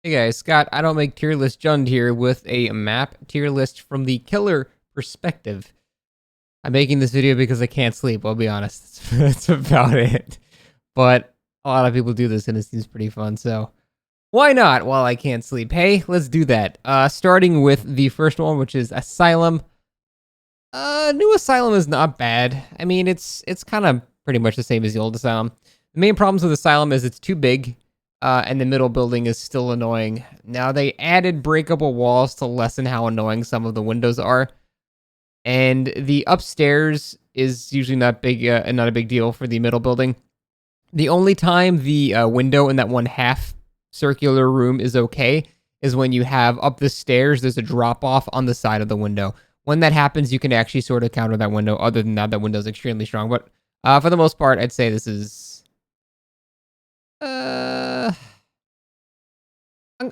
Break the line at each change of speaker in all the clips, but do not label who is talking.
Hey guys, Scott, I don't make tier list Jund here with a map tier list from the killer perspective. I'm making this video because I can't sleep, I'll be honest. That's about it. But a lot of people do this and it seems pretty fun, so why not while I can't sleep? Hey, let's do that. Starting with the first one, which is Asylum. New Asylum is not bad. I mean, it's kind of pretty much the same as the old Asylum. The main problems with Asylum is it's too big, and the middle building is still annoying. Now, they added breakable walls to lessen how annoying some of the windows are. And the upstairs is usually not big, and not a big deal for the middle building. The only time the window in that one half circular room is okay is when you have up the stairs, there's a drop off on the side of the window. When that happens, you can actually sort of counter that window. Other than that, that window is extremely strong. But for the most part, I'd say this is.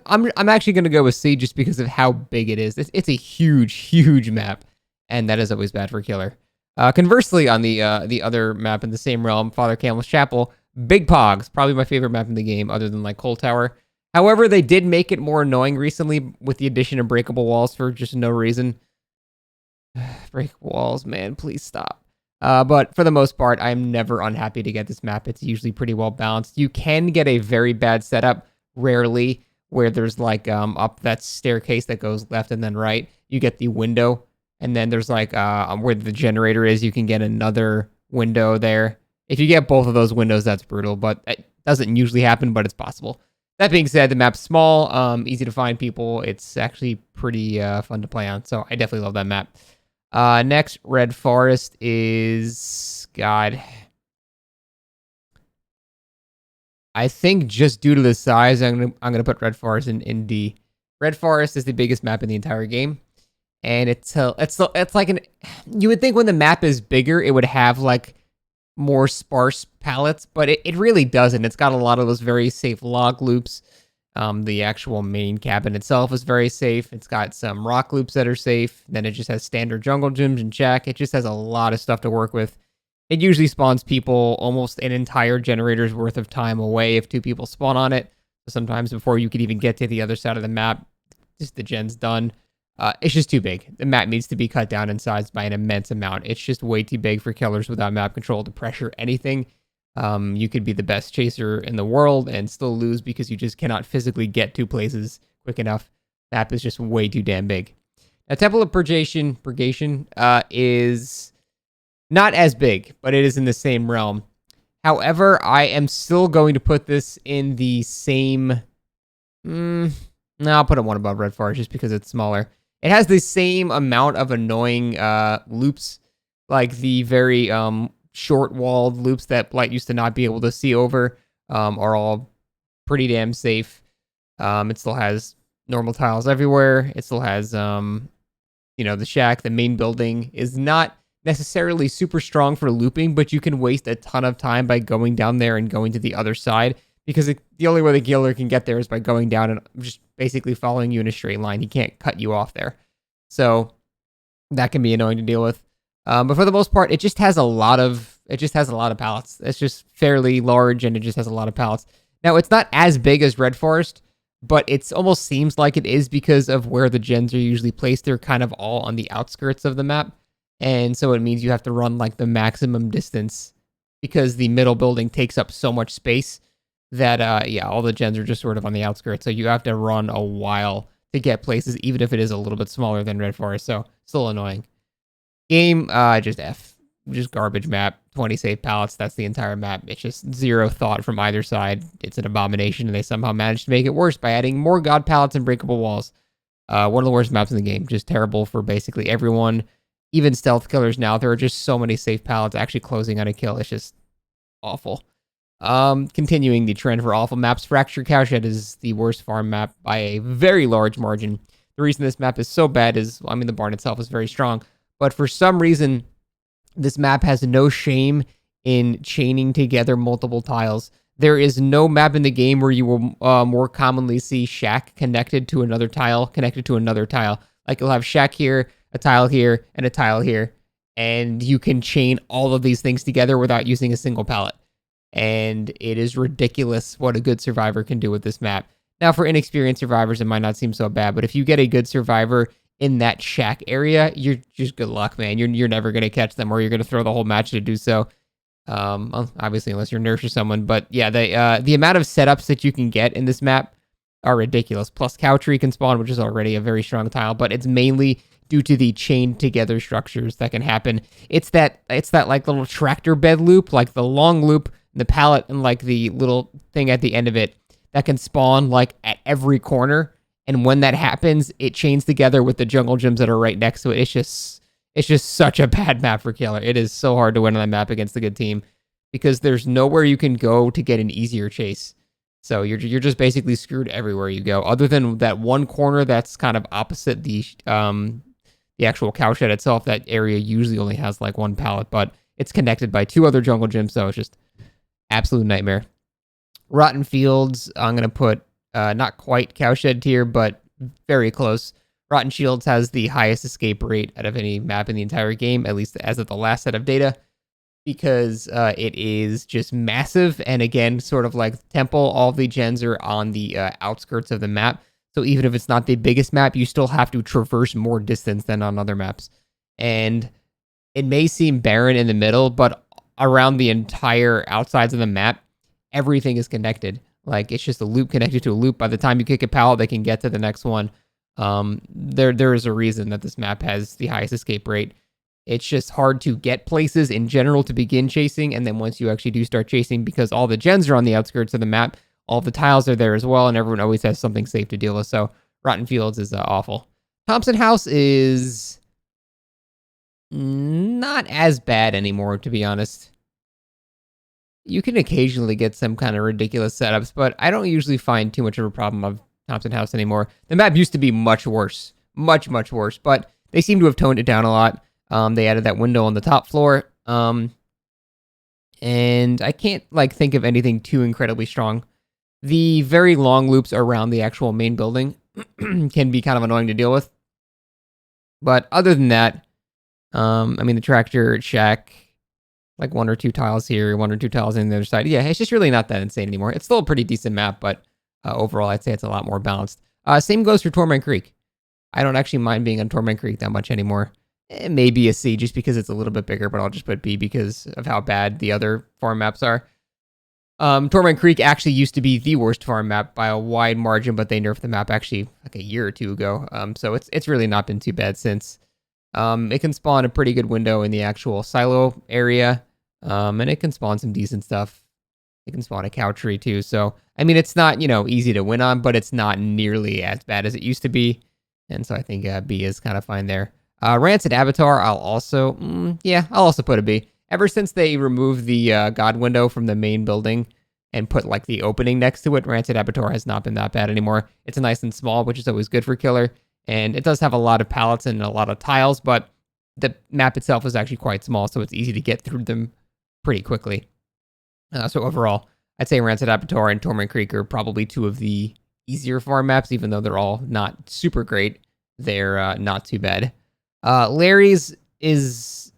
I'm actually gonna go with C just because of how big it is. It's a huge map, and that is always bad for killer. Conversely, on the other map in the same realm, Father Campbell's Chapel, Big Pogs, probably my favorite map in the game, other than like Cold Tower. However, they did make it more annoying recently with the addition of breakable walls for just no reason. Breakable walls, man, please stop. But for the most part, I'm never unhappy to get this map. It's usually pretty well balanced. You can get a very bad setup, rarely, where there's like up that staircase that goes left and then right. You get the window, and then there's like where the generator is, you can get another window there. If you get both of those windows, that's brutal, but it doesn't usually happen, but it's possible. That being said, the map's small, easy to find people. It's actually pretty fun to play on, so I definitely love that map. Next, Red Forest is... God. I think just due to the size, I'm gonna put Red Forest in D. Red Forest is the biggest map in the entire game, and it's like an... You would think when the map is bigger, it would have like more sparse palettes, but it really doesn't. It's got a lot of those very safe log loops. The actual main cabin itself is very safe. It's got some rock loops that are safe. Then it just has standard jungle gyms and check. It just has a lot of stuff to work with. It usually spawns people almost an entire generator's worth of time away if two people spawn on it. Sometimes before you could even get to the other side of the map, just the gen's done. It's just too big. The map needs to be cut down in size by an immense amount. It's just way too big for killers without map control to pressure anything. You could be the best chaser in the world and still lose because you just cannot physically get to places quick enough. Map is just way too damn big. Now, Temple of Purgation is not as big, but it is in the same realm. However, I am still going to put this in the same... No, I'll put it one above Red Forest just because it's smaller. It has the same amount of annoying loops, like the very short-walled loops that Blight used to not be able to see over, are all pretty damn safe. It still has normal tiles everywhere. It still has, the shack. The main building is not necessarily super strong for looping, but you can waste a ton of time by going down there and going to the other side, because the only way the killer can get there is by going down and just basically following you in a straight line. He can't cut you off there. So that can be annoying to deal with. But for the most part, it just has a lot of pallets. It's just fairly large, and it just has a lot of pallets. Now, it's not as big as Red Forest, but it almost seems like it is because of where the gens are usually placed. They're kind of all on the outskirts of the map, and so it means you have to run like the maximum distance because the middle building takes up so much space that, all the gens are just sort of on the outskirts. So you have to run a while to get places, even if it is a little bit smaller than Red Forest. So still annoying. Game, just F. Just garbage map. 20 safe pallets. That's the entire map. It's just zero thought from either side. It's an abomination, and they somehow managed to make it worse by adding more god pallets and breakable walls. One of the worst maps in the game. Just terrible for basically everyone. Even stealth killers now. There are just so many safe pallets actually closing on a kill. It's just awful. Continuing the trend for awful maps, Fractured Cowshed is the worst farm map by a very large margin. The reason this map is so bad is, the barn itself is very strong, but for some reason, this map has no shame in chaining together multiple tiles. There is no map in the game where you will more commonly see shack connected to another tile, Like, you'll have shack here, a tile here, and a tile here, and you can chain all of these things together without using a single pallet. And it is ridiculous what a good survivor can do with this map. Now, for inexperienced survivors, it might not seem so bad, but if you get a good survivor in that shack area, you're just good luck, man. You're never gonna catch them, or you're gonna throw the whole match to do so. Obviously, unless you're Nurse or someone. But yeah, the amount of setups that you can get in this map are ridiculous. Plus, Pantry can spawn, which is already a very strong tile, but it's mainly due to the chained together structures that can happen. It's that like little tractor bed loop, like the long loop, the pallet, and like the little thing at the end of it that can spawn like at every corner. And when that happens, it chains together with the jungle gyms that are right next to it. It's just such a bad map for killer. It is so hard to win on that map against a good team because there's nowhere you can go to get an easier chase. So you're just basically screwed everywhere you go, other than that one corner that's kind of opposite the actual cowshed itself. That area usually only has like one pallet, but it's connected by 2 other jungle gyms, so it's just absolute nightmare. Rotten Fields, I'm gonna put not quite cowshed tier, but very close. Rotten Shields has the highest escape rate out of any map in the entire game, at least as of the last set of data, because it is just massive. And again, sort of like Temple, all the gens are on the outskirts of the map. So even if it's not the biggest map, you still have to traverse more distance than on other maps. And it may seem barren in the middle, but around the entire outsides of the map, everything is connected. Like, it's just a loop connected to a loop. By the time you kick a pallet, they can get to the next one. There is a reason that this map has the highest escape rate. It's just hard to get places in general to begin chasing, and then once you actually do start chasing, because all the gens are on the outskirts of the map, all the tiles are there as well, and everyone always has something safe to deal with. So Rotten Fields is awful. Thompson House is not as bad anymore, to be honest. You can occasionally get some kind of ridiculous setups, but I don't usually find too much of a problem of Thompson House anymore. The map used to be much worse, much worse, but they seem to have toned it down a lot. They added that window on the top floor, and I can't like think of anything too incredibly strong. The very long loops around the actual main building can be kind of annoying to deal with, but other than that, I mean, the tractor shack, like 1 or 2 tiles here, 1 or 2 tiles on the other side. Yeah, it's just really not that insane anymore. It's still a pretty decent map, but overall, I'd say it's a lot more balanced. Same goes for Torment Creek. I don't actually mind being on Torment Creek that much anymore. Maybe a C just because it's a little bit bigger, but I'll just put B because of how bad the other farm maps are. Torment Creek actually used to be the worst farm map by a wide margin, but they nerfed the map actually like a year or 2 ago. So it's really not been too bad since. It can spawn a pretty good window in the actual silo area, and it can spawn some decent stuff. It can spawn a cow tree too. So, I mean, it's not, easy to win on, but it's not nearly as bad as it used to be. And so I think B is kind of fine there. Rancid Avatar, I'll also put a B. Ever since they removed the God window from the main building and put like the opening next to it, Rancid Avatar has not been that bad anymore. It's nice and small, which is always good for killer. And it does have a lot of pallets and a lot of tiles, but the map itself is actually quite small, so it's easy to get through them pretty quickly. So overall, I'd say Rancid Avatar and Torment Creek are probably 2 of the easier farm maps, even though they're all not super great. They're not too bad. Larry's is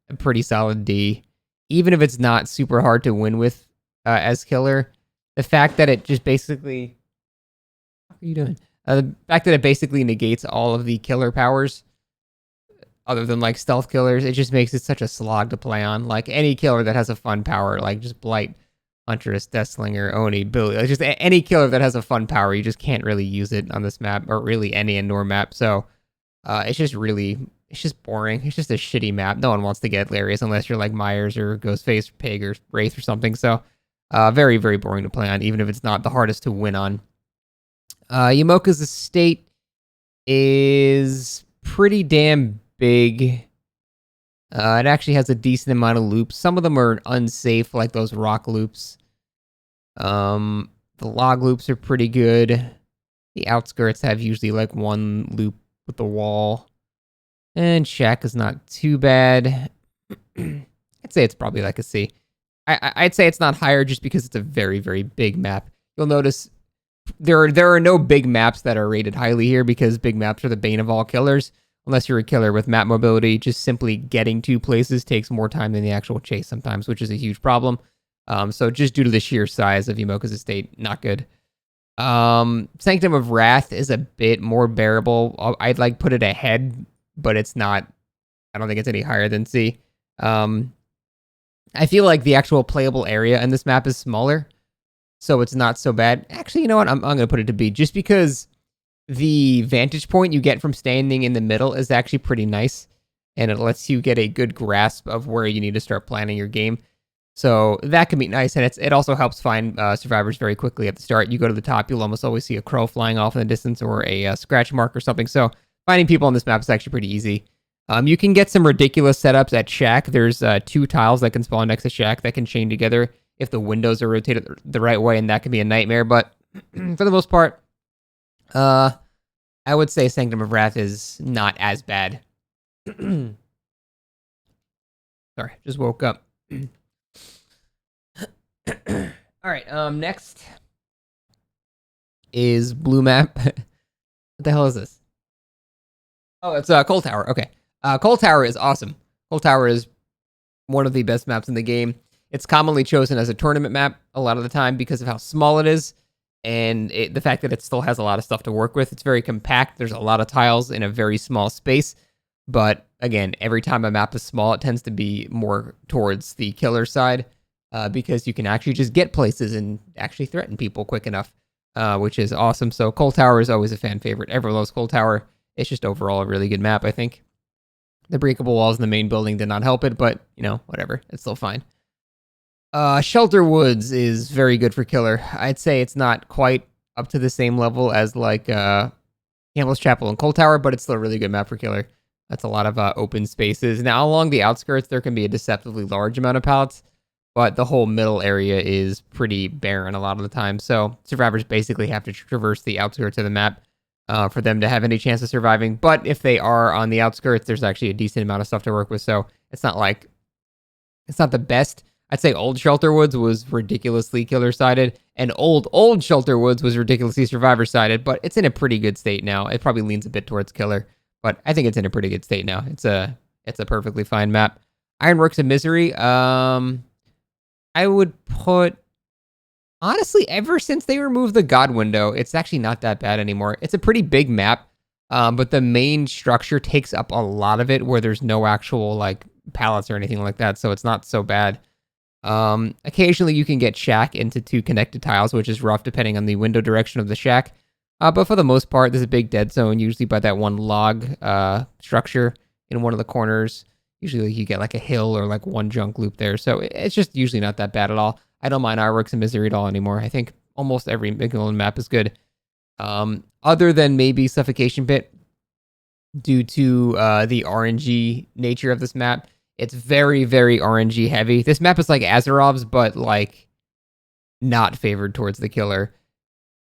a pretty solid D. Even if it's not super hard to win with as killer, the fact that it just basically... What are you doing? The fact that it basically negates all of the killer powers, other than like stealth killers, it just makes it such a slog to play on. Like any killer that has a fun power, like just Blight, Huntress, Deathslinger, Oni, Billy, like just any killer that has a fun power, you just can't really use it on this map, or really any indoor map. So it's just boring. It's just a shitty map. No one wants to get Larius unless you're like Myers or Ghostface, or Pig, or Wraith or something. So very, very boring to play on, even if it's not the hardest to win on. Yamoca's estate is pretty damn big. It actually has a decent amount of loops. Some of them are unsafe, like those rock loops. The log loops are pretty good. The outskirts have usually like 1 loop with the wall. And shack is not too bad. I'd say it's probably like a C. I'd say it's not higher just because it's a very, very big map. You'll notice there are no big maps that are rated highly here because big maps are the bane of all killers. Unless you're a killer with map mobility, just simply getting to places takes more time than the actual chase sometimes, which is a huge problem. So just due to the sheer size of Yamoca's estate, not good. Sanctum of Wrath is a bit more bearable. I'd like put it ahead, but it's not. I don't think it's any higher than C. I feel like the actual playable area in this map is smaller, so it's not so bad. Actually, you know what? I'm gonna put it to B just because the vantage point you get from standing in the middle is actually pretty nice, and it lets you get a good grasp of where you need to start planning your game. So that can be nice, and it also helps find survivors very quickly at the start. You go to the top, you'll almost always see a crow flying off in the distance or a scratch mark or something. So finding people on this map is actually pretty easy. You can get some ridiculous setups at Shack. There's 2 tiles that can spawn next to Shack that can chain together if the windows are rotated the right way, and that can be a nightmare. But for the most part, I would say Sanctum of Wrath is not as bad. Sorry, just woke up. All right, next is blue map. What the hell is this? Oh, it's Coal Tower. Okay. Coal Tower is awesome. Coal Tower is one of the best maps in the game. It's commonly chosen as a tournament map a lot of the time because of how small it is and the fact that it still has a lot of stuff to work with. It's very compact. There's a lot of tiles in a very small space. But again, every time a map is small, it tends to be more towards the killer side. Because you can actually just get places and actually threaten people quick enough, which is awesome. So Coal Tower is always a fan favorite. Everyone loves Coal Tower. It's just overall a really good map, I think. The breakable walls in the main building did not help it, but, you know, whatever. It's still fine. Shelter Woods is very good for killer. I'd say it's not quite up to the same level as, like, Campbell's Chapel and Coal Tower, but it's still a really good map for killer. That's a lot of open spaces. Now, along the outskirts, there can be a deceptively large amount of pallets, but the whole middle area is pretty barren a lot of the time. So survivors basically have to traverse the outskirts of the map for them to have any chance of surviving. But if they are on the outskirts, there's actually a decent amount of stuff to work with. So it's not the best. I'd say old Shelter Woods was ridiculously killer-sided, and old Shelter Woods was ridiculously survivor-sided, but it's in a pretty good state now. It probably leans a bit towards killer, but I think it's in a pretty good state now. It's a perfectly fine map. Ironworks of Misery, I would put, honestly, ever since they removed the God window, it's actually not that bad anymore. It's a pretty big map, but the main structure takes up a lot of it where there's no actual, like, pallets or anything like that, so it's not so bad. Occasionally you can get shack into 2 connected tiles, which is rough depending on the window direction of the shack. But for the most part, there's a big dead zone, usually by that one log structure in one of the corners. Usually you get like a hill or like one junk loop there. So it's just usually not that bad at all. I don't mind Ironworks and Misery at all anymore. I think almost every Midland map is good. Other than maybe Suffocation Pit, due to the RNG nature of this map. It's very, very RNG heavy. This map is like Azerov's, but like not favored towards the killer.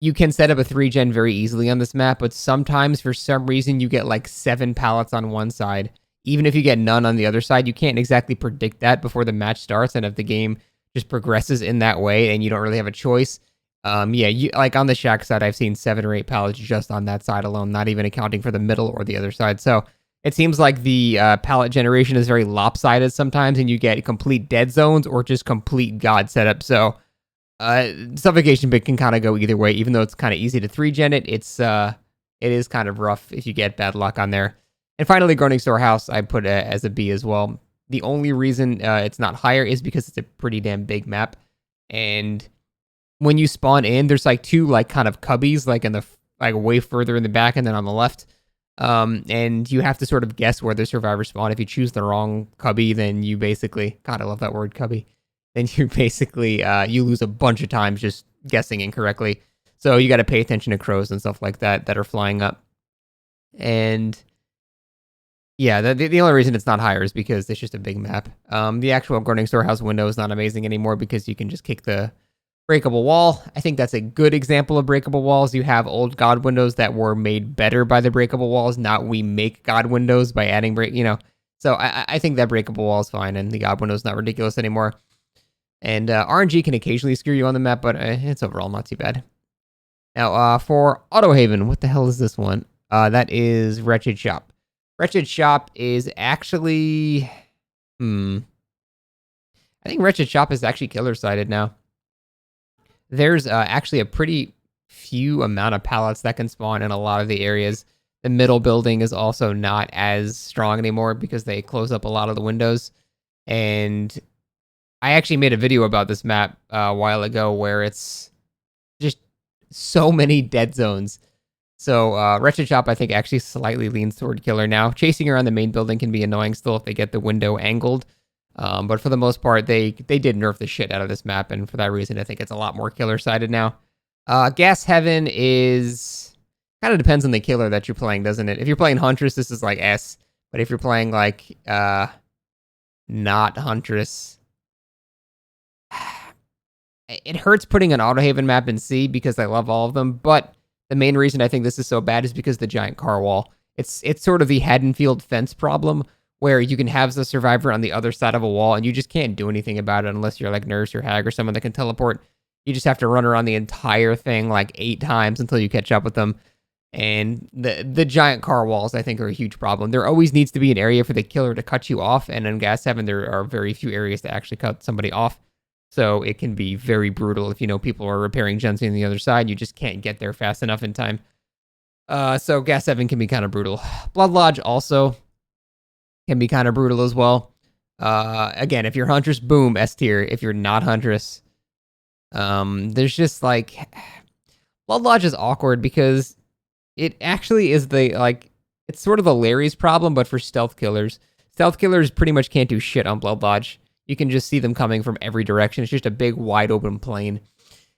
You can set up a 3-gen very easily on this map, but sometimes for some reason you get like 7 pallets on one side. Even if you get none on the other side, you can't exactly predict that before the match starts, and if the game just progresses in that way and you don't really have a choice, you like on the shack side, I've seen 7 or 8 pallets just on that side alone, not even accounting for the middle or the other side. So it seems like the pallet generation is very lopsided sometimes, and you get complete dead zones or just complete god setup. So Suffocation Pit can kind of go either way, even though it's kind of easy to 3-gen it. It is kind of rough if you get bad luck on there. And finally, Groningen House, I put as a B as well. The only reason it's not higher is because it's a pretty damn big map. And when you spawn in, there's like 2 like kind of cubbies, like in the like way further in the back and then on the left. And you have to sort of guess where the survivors spawn. If you choose the wrong cubby, then you basically, God, I love that word, cubby. Then you basically, you lose a bunch of times just guessing incorrectly. So you got to pay attention to crows and stuff like that that are flying up. And yeah, the only reason it's not higher is because it's just a big map. The actual Groningen Storehouse window is not amazing anymore because you can just kick the breakable wall. I think that's a good example of breakable walls. You have old god windows that were made better by the breakable walls, not we make god windows by adding So I think that breakable wall is fine, and the god window is not ridiculous anymore. And RNG can occasionally screw you on the map, but it's overall not too bad. Now, for Autohaven, what the hell is this one? That is Wretched Shop. Wretched Shop is actually... I think Wretched Shop is actually killer-sided now. There's actually a pretty few amount of pallets that can spawn in a lot of the areas. The middle building is also not as strong anymore because they close up a lot of the windows. And I actually made a video about this map a while ago where it's just so many dead zones. So Wretched Shop, I think, actually slightly leans toward killer now. Chasing around the main building can be annoying still if they get the window angled. But for the most part, they did nerf the shit out of this map, and for that reason, I think it's a lot more killer-sided now. Gas Heaven is... kind of depends on the killer that you're playing, doesn't it? If you're playing Huntress, this is like S. But if you're playing like not Huntress, it hurts putting an Autohaven map in C because I love all of them. But the main reason I think this is so bad is because the giant car wall. It's sort of the Haddonfield fence problem where you can have the survivor on the other side of a wall and you just can't do anything about it unless you're like Nurse or Hag or someone that can teleport. You just have to run around the entire thing like 8 times until you catch up with them. And the giant car walls, I think, are a huge problem. There always needs to be an area for the killer to cut you off, and in Gas Heaven, there are very few areas to actually cut somebody off. So it can be very brutal if, people are repairing gens on the other side. You just can't get there fast enough in time. So Gas Heaven can be kind of brutal. Blood Lodge also can be kind of brutal as well. Again, if you're Huntress, boom, S tier. If you're not Huntress, there's just like... Blood Lodge is awkward because it actually is it's sort of the Larry's problem, but for stealth killers. Stealth killers pretty much can't do shit on Blood Lodge. You can just see them coming from every direction. It's just a big, wide open plane.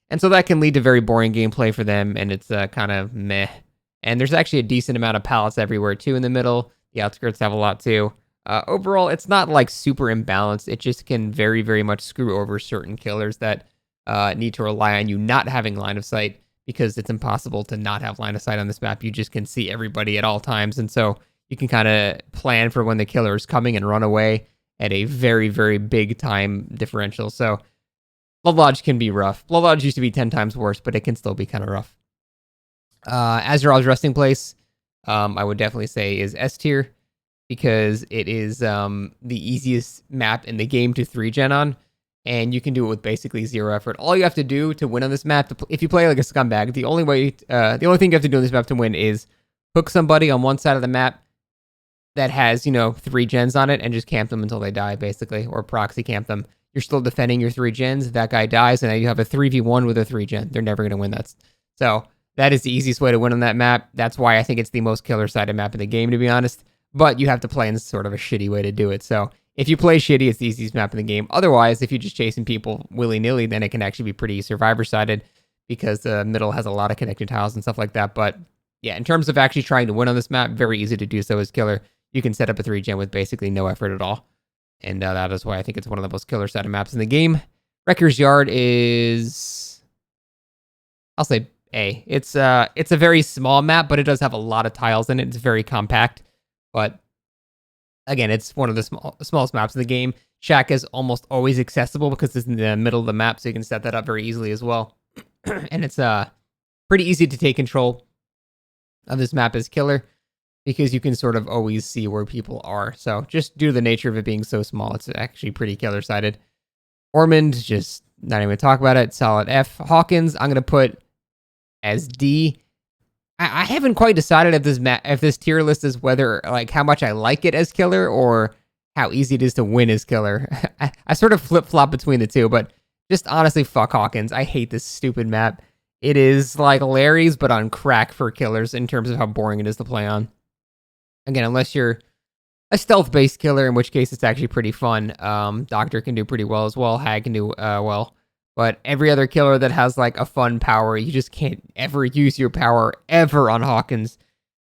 And so that can lead to very boring gameplay for them, and it's kind of meh. And there's actually a decent amount of pallets everywhere, too, in the middle. The outskirts have a lot, too. Overall, it's not, super imbalanced. It just can very, very much screw over certain killers that need to rely on you not having line of sight, because it's impossible to not have line of sight on this map. You just can see everybody at all times, and so you can kind of plan for when the killer is coming and run away at a very, very big time differential. So Blood Lodge can be rough. Blood Lodge used to be 10 times worse, but it can still be kind of rough. Azrael's Resting Place, I would definitely say is S tier, because it is the easiest map in the game to 3-gen on, and you can do it with basically 0 effort. All you have to do to win on this map, if you play like a scumbag, the only thing you have to do on this map to win is hook somebody on one side of the map that has, 3 gens on it and just camp them until they die, basically, or proxy camp them. You're still defending your 3 gens. That guy dies, and now you have a 3v1 with a 3-gen. They're never going to win that. So that is the easiest way to win on that map. That's why I think it's the most killer-sided map in the game, to be honest. But you have to play in sort of a shitty way to do it. So if you play shitty, it's the easiest map in the game. Otherwise, if you're just chasing people willy-nilly, then it can actually be pretty survivor-sided because the middle has a lot of connected tiles and stuff like that. But yeah, in terms of actually trying to win on this map, very easy to do so as killer. You can set up a 3-gen with basically no effort at all. And that is why I think it's one of the most killer-sided maps in the game. Wrecker's Yard is... I'll say A. It's a very small map, but it does have a lot of tiles in it. It's very compact. But again, it's one of the smallest maps in the game. Shack is almost always accessible because it's in the middle of the map, so you can set that up very easily as well. And it's pretty easy to take control of this map as killer, because you can sort of always see where people are. So just due to the nature of it being so small, it's actually pretty killer-sided. Ormond, just not even talk about it. Solid F. Hawkins, I'm going to put as D. I haven't quite decided if this tier list is whether, how much I like it as killer or how easy it is to win as killer. I sort of flip-flop between the two, but just honestly, fuck Hawkins. I hate this stupid map. It is like Larry's, but on crack for killers in terms of how boring it is to play on. Again, unless you're a stealth-based killer, in which case it's actually pretty fun. Doctor can do pretty well as well. Hag can do well. But every other killer that has, a fun power, you just can't ever use your power ever on Hawkins.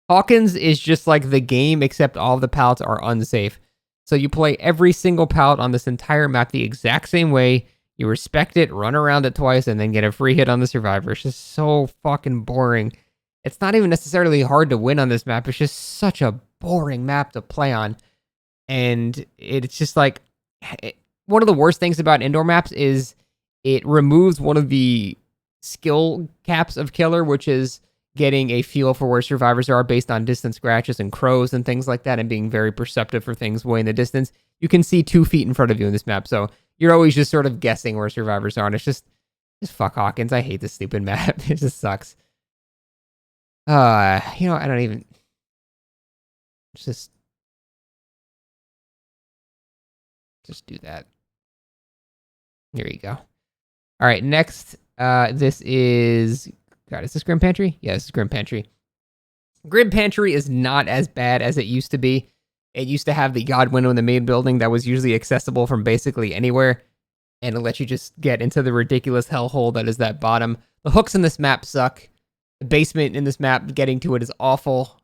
Hawkins is just like the game, except all of the pallets are unsafe. So you play every single pallet on this entire map the exact same way. You respect it, run around it twice, and then get a free hit on the survivor. It's just so fucking boring. It's not even necessarily hard to win on this map. It's just such a boring map to play on. And it's just one of the worst things about indoor maps is it removes one of the skill caps of killer, which is getting a feel for where survivors are based on distant scratches and crows and things like that, and being very perceptive for things way in the distance. You can see 2 feet in front of you in this map, so you're always just sort of guessing where survivors are, and it's just fuck Hawkins. I hate this stupid map. It just sucks. I don't even just do that. There you go. All right, next, this is God. Is this Grim Pantry? Yeah, this is Grim Pantry. Grim Pantry is not as bad as it used to be. It used to have the God window in the main building that was usually accessible from basically anywhere, and it let you just get into the ridiculous hellhole that is that bottom. The hooks in this map suck. The basement in this map, getting to it is awful.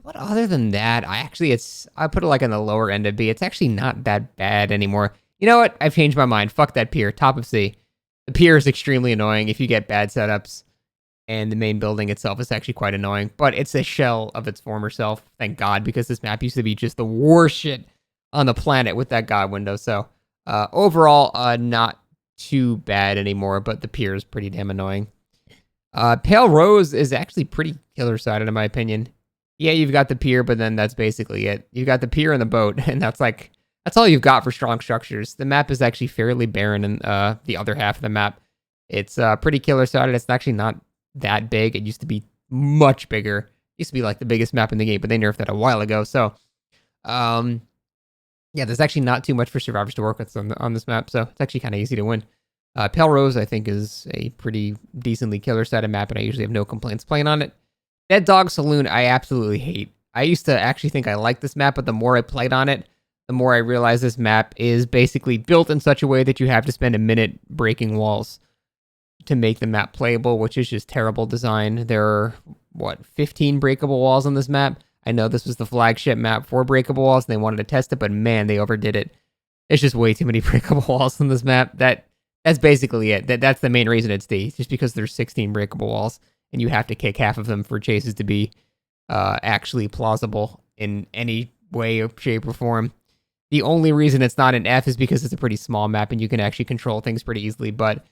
But other than that, I put it like on the lower end of B. It's actually not that bad anymore. You know what? I've changed my mind. Fuck that pier. Top of C. The pier is extremely annoying if you get bad setups, and the main building itself is actually quite annoying. But it's a shell of its former self. Thank God, because this map used to be just the worst shit on the planet with that God window. So overall, not too bad anymore. But the pier is pretty damn annoying. Pale Rose is actually pretty killer-sided in my opinion. Yeah, you've got the pier, but then that's basically it. You've got the pier and the boat, and that's all you've got for strong structures. The map is actually fairly barren in the other half of the map. It's pretty killer-sided. It's actually not that big. It used to be much bigger. It used to be like the biggest map in the game, but they nerfed that a while ago. So, yeah, there's actually not too much for survivors to work with on this map, so it's actually kind of easy to win. Pale Rose, I think, is a pretty decently killer-sided map, and I usually have no complaints playing on it. Dead Dog Saloon, I absolutely hate. I used to actually think I liked this map, but the more I played on it, the more I realized this map is basically built in such a way that you have to spend a minute breaking walls to make the map playable, which is just terrible design. There are, 15 breakable walls on this map? I know this was the flagship map for breakable walls, and they wanted to test it, but man, they overdid it. There's just way too many breakable walls on this map. That's basically it. That's the main reason it's D, just because there's 16 breakable walls, and you have to kick half of them for chases to be actually plausible in any way, or shape, or form. The only reason it's not an F is because it's a pretty small map, and you can actually control things pretty easily, but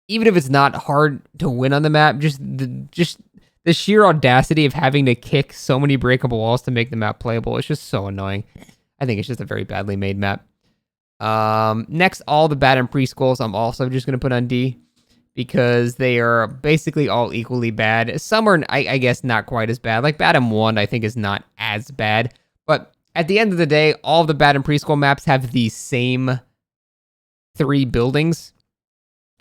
even if it's not hard to win on the map, just the sheer audacity of having to kick so many breakable walls to make the map playable is just so annoying. I think it's just a very badly made map. Next, all the Bad and Preschools, I'm also just going to put on D, because they are basically all equally bad. Some are, I guess, not quite as bad. Like Bad and 1, I think, is not as bad. But at the end of the day, all of the Bad and Preschool maps have the same 3 buildings,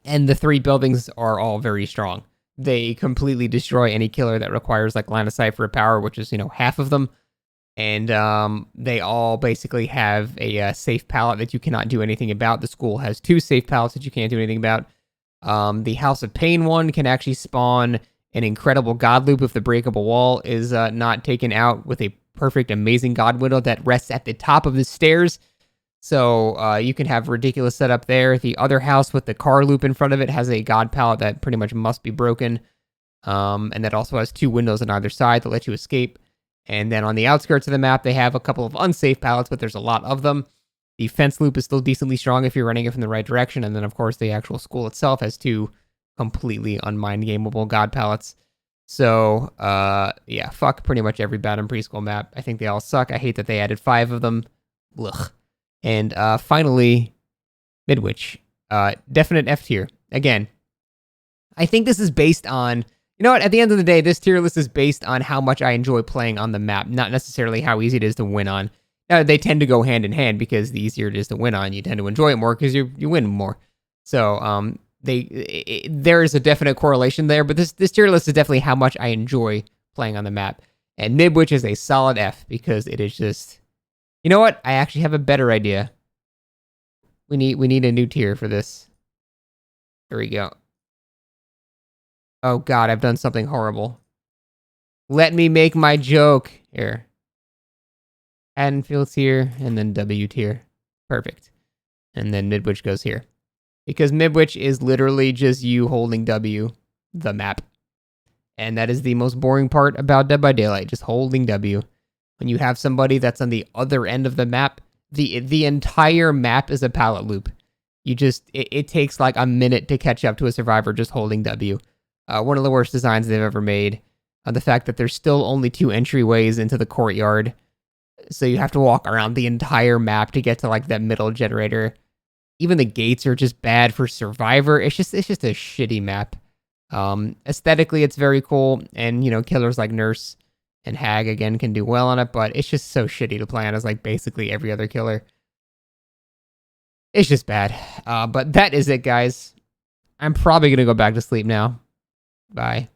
and the 3 buildings are all very strong. They completely destroy any killer that requires like line of sight for a power, which is, half of them. And they all basically have a safe pallet that you cannot do anything about. The school has 2 safe pallets that you can't do anything about. The House of Pain one can actually spawn an incredible God Loop if the breakable wall is not taken out with a perfect, amazing God Widow that rests at the top of the stairs. So you can have ridiculous setup there. The other house with the car loop in front of it has a God pallet that pretty much must be broken. And that also has 2 windows on either side that let you escape. And then on the outskirts of the map, they have a couple of unsafe pallets, but there's a lot of them. The fence loop is still decently strong if you're running it from the right direction. And then, of course, the actual school itself has 2 completely unmind-gameable God pallets. So, yeah, fuck pretty much every Bad and Preschool map. I think they all suck. I hate that they added 5 of them. Ugh. And finally, Midwich. Definite F tier. Again, I think this is based on... You know what? At the end of the day, this tier list is based on how much I enjoy playing on the map, not necessarily how easy it is to win on. Now, they tend to go hand in hand, because the easier it is to win on, you tend to enjoy it more because you win more. So there is a definite correlation there, but this tier list is definitely how much I enjoy playing on the map. And Midwich is a solid F, because it is just... You know what? I actually have a better idea. We need a new tier for this. There we go. Oh god, I've done something horrible. Let me make my joke. Here. Haddonfield's here, and then W tier. Perfect. And then Midwich goes here. Because Midwich is literally just you holding W, the map. And that is the most boring part about Dead by Daylight, just holding W. When you have somebody that's on the other end of the map, the entire map is a pallet loop. It takes like a minute to catch up to a survivor just holding W. One of the worst designs they've ever made. The fact that there's still only 2 entryways into the courtyard, so you have to walk around the entire map to get to like that middle generator. Even the gates are just bad for survivor. It's just a shitty map. Aesthetically, it's very cool, and killers like Nurse and Hag again can do well on it, but it's just so shitty to play on as like basically every other killer. It's just bad. But that is it, guys. I'm probably gonna go back to sleep now. Bye.